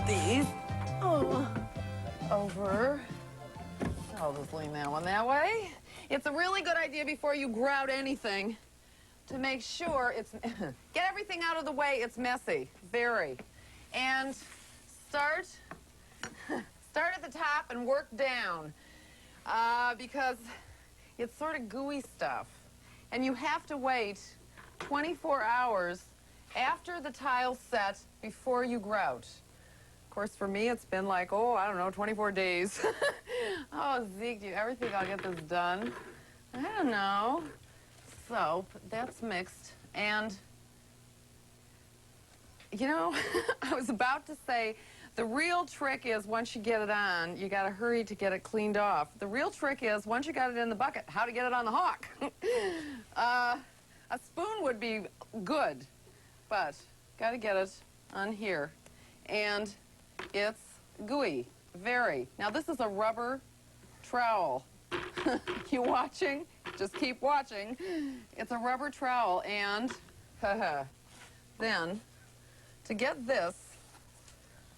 these over. I'll just lean that one that way. It's a really good idea before you grout anything to make sure it's, get everything out of the way. It's messy, very. And start at the top and work down because it's sort of gooey stuff. And you have to wait 24 hours after the tile's set before you grout. Of course, for me, it's been like, oh, I don't know, 24 days. Oh, Zeke, do you ever think I'll get this done? I don't know. So, that's mixed. And, you know, I was about to say, the real trick is once you get it on, you got to hurry to get it cleaned off. The real trick is once you got it in the bucket, how to get it on the hawk. A spoon would be good, but got to get it on here. And it's gooey, very. Now, this is a rubber trowel. You watching? Just keep watching. It's a rubber trowel, and then to get this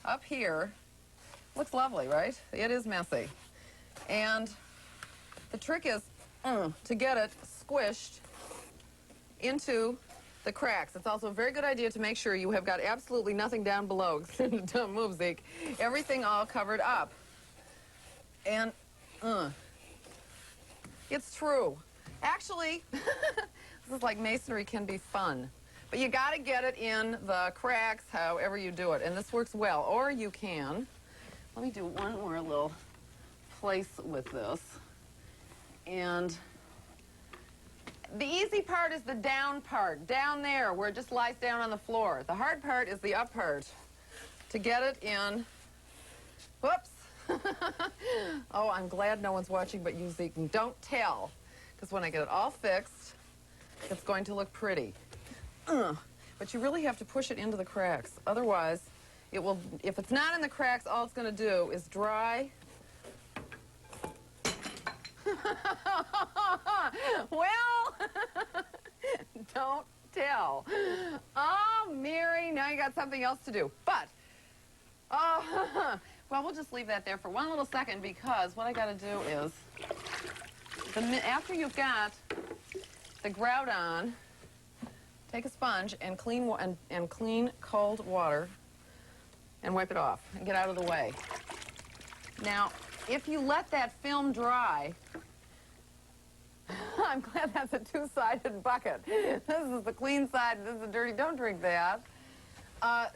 up here, looks lovely, right? It is messy. And the trick is to get it squished into the cracks. It's also a very good idea to make sure you have got absolutely nothing down below. Don't move, Zeke. Everything all covered up. And it's true. Actually, this is like masonry can be fun. But you got to get it in the cracks however you do it. And this works well. Or you can. Let me do one more little place with this. And the easy part is the down part, down there where it just lies down on the floor. The hard part is the up part. To get it in, whoops. Oh, I'm glad no one's watching but you, Zeke. And don't tell, because when I get it all fixed, it's going to look pretty. But you really have to push it into the cracks. Otherwise, it will, if it's not in the cracks, all it's going to do is dry. Well, don't tell. Oh, Mary, now you got something else to do. But, well, we'll just leave that there for one little second because what I got to do is, after you've got the grout on, take a sponge and clean cold water and wipe it off and get out of the way. Now, if you let that film dry, I'm glad that's a two-sided bucket. This is the clean side, this is the dirty. Don't drink that.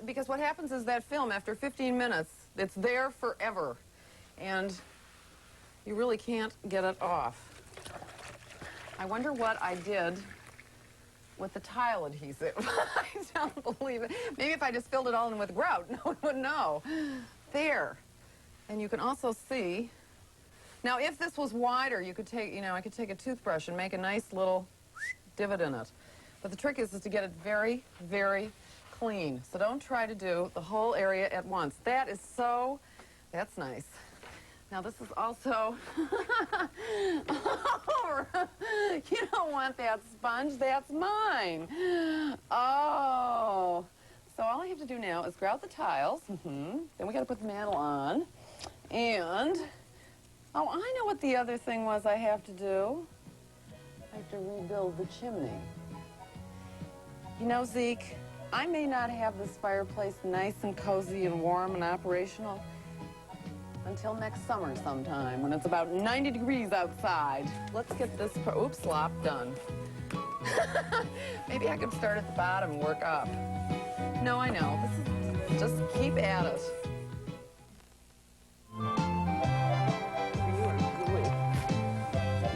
Because what happens is that film, after 15 minutes, it's there forever. And you really can't get it off. I wonder what I did with the tile adhesive. I don't believe it. Maybe if I just filled it all in with grout, no one would know. There. And you can also see, now if this was wider, you could take, I could take a toothbrush and make a nice little divot in it. But the trick is to get it very, very clean. So don't try to do the whole area at once. That is so, that's nice. Now this is also, you don't want that sponge, that's mine. Oh, so all I have to do now is grout the tiles. Then we got to put the mantle on. And, oh, I know what the other thing was I have to do. I have to rebuild the chimney. You know, Zeke, I may not have this fireplace nice and cozy and warm and operational until next summer sometime when it's about 90 degrees outside. Let's get this, oops, slop done. Maybe I could start at the bottom and work up. No, I know. This is, just keep at it.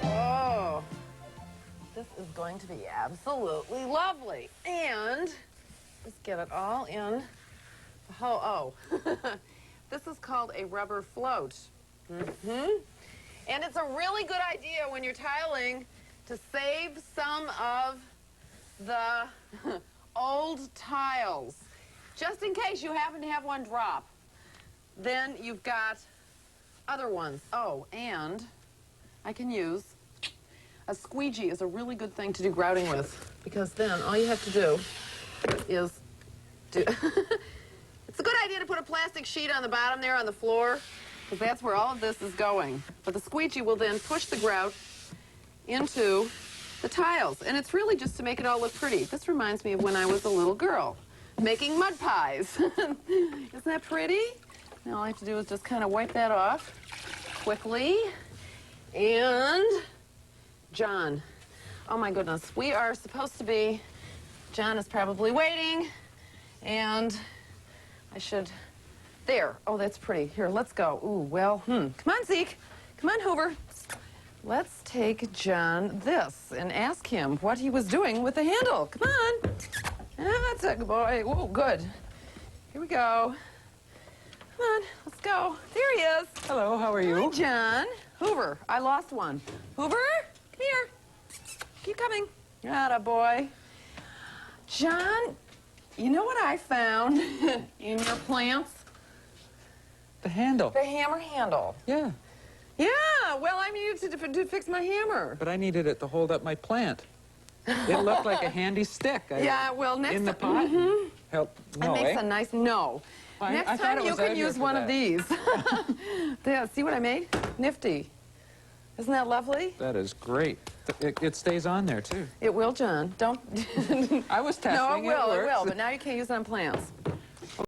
Oh, this is going to be absolutely lovely. And just get it all in. Oh. This is called a rubber float. And it's a really good idea when you're tiling to save some of the old tiles. Just in case you happen to have one drop. Then you've got other ones. Oh, and I can use a squeegee is a really good thing to do grouting with because then all you have to do is do... It's a good idea to put a plastic plastic sheet on the bottom there on the floor, because that's where all of this is going. But the squeegee will then push the grout into the tiles, and it's really just to make it all look pretty. This reminds me of when I was a little girl, making mud pies. Isn't that pretty? Now all I have to do is just kind of wipe that off quickly. And John, oh my goodness, we are supposed to be, John is probably waiting, and I should, there. Oh, that's pretty. Here, let's go. Ooh, well, Come on, Zeke. Come on, Hoover. Let's take John this and ask him what he was doing with the handle. Come on. That's a good boy. Whoa, good. Here we go. Come on, let's go. There he is. Hello, how are you? Hi, John. Hoover, I lost one. Hoover, come here. Keep coming. Atta boy. John, you know what I found in your plants? The handle. The hammer handle. Yeah, Yeah, well, I needed to fix my hammer. but I needed it to hold up my plant. It looked like a handy stick. Yeah, well, next in the time. pot. Help. No, It makes eh? a nice, no. I Next thought time it you was can out here use for one that. of these. Yeah, see what I made? Nifty. Isn't that lovely? That is great. It stays on there too. It will, John. Don't. I was testing. No, it will, works. but now you can't use it on plants.